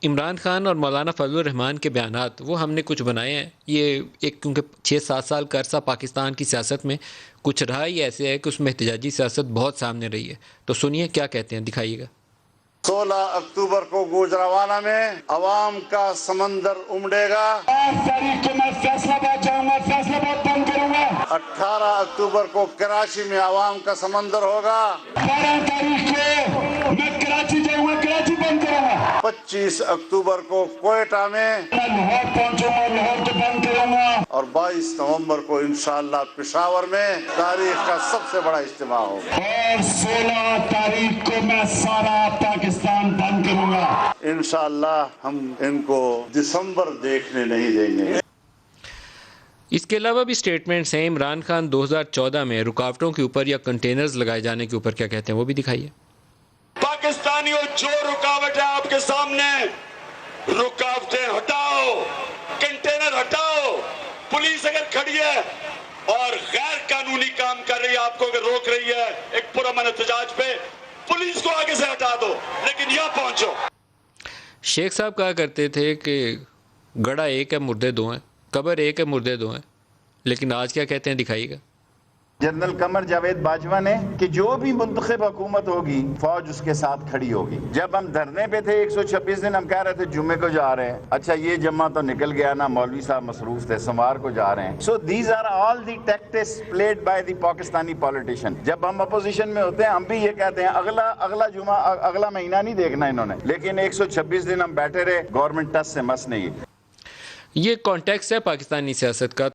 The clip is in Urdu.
عمران خان اور مولانا فضل الرحمان کے بیانات وہ ہم نے کچھ بنائے ہیں. یہ ایک کیونکہ 6-7 سال کا عرصہ پاکستان کی سیاست میں کچھ رہا ہی ایسے ہے کہ اس میں احتجاجی سیاست بہت سامنے رہی ہے. تو سنیے کیا کہتے ہیں, دکھائیے گا. 16 اکتوبر کو گوجرانوالہ میں عوام کا سمندر امڑے گا. 5 تاریخ کو میں فیصلہ آباد جاؤں گا, فیصلہ آباد بند کروں گا. 18 اکتوبر کو کراچی میں عوام کا سمندر ہوگا. 12 تاریخ کو میں کراچی جاؤں گا, کراچی بند کروں گا. 25 اکتوبر کو کوئٹہ میں, میں لاہور پہنچوں گا, لاہور کو بند کروں گا. اور 22 نومبر کو انشاءاللہ پشاور میں تاریخ کا سب سے بڑا اجتماع ہوگا. اور 16 تاریخ کو میں سارا پاکستان بند کروں گا. انشاءاللہ ہم ان کو دسمبر دیکھنے نہیں دیں گے. اس کے علاوہ بھی سٹیٹمنٹس ہیں. عمران خان 2014 میں رکاوٹوں کے اوپر یا کنٹینرز لگائے جانے کے اوپر کیا کہتے ہیں وہ بھی دکھائیے. پاکستانیوں, جو رکاوٹ ہے آپ کے سامنے, رکاوٹیں ہٹاؤ, کنٹینر ہٹاؤ. پولیس اگر کھڑی ہے اور غیر قانونی کام کر رہی ہے, آپ کو اگر روک رہی ہے ایک پرامن احتجاج پہ, پولیس کو آگے سے ہٹا دو, لیکن یہاں پہنچو. شیخ صاحب کہا کرتے تھے کہ گڑھا ایک ہے مردے دو ہیں, قبر ایک ہے مردے دو ہیں, لیکن آج کیا کہتے ہیں دکھائیے گا. جنرل قمر جاوید باجوہ نے کہ جو بھی منتخب حکومت ہوگی فوج اس کے ساتھ کھڑی ہوگی. جب ہم دھرنے پہ تھے 126 دن, ہم کہہ رہے تھے جمعے کو جا رہے ہیں, اچھا یہ جمعہ تو نکل گیا نا, مولوی صاحب مصروف تھے, سوموار کو جا رہے ہیں. So these are all the tactics played by the Pakistani politician. جب ہم اپوزیشن میں ہوتے ہیں ہم بھی یہ کہتے ہیں اگلا جمعہ اگلا مہینہ نہیں دیکھنا انہوں نے, لیکن 126 دن ہم بیٹھے رہے, گورنمنٹ ٹس سے مس نہیں. یہ کانٹیکس ہے پاکستانی سیاست کا.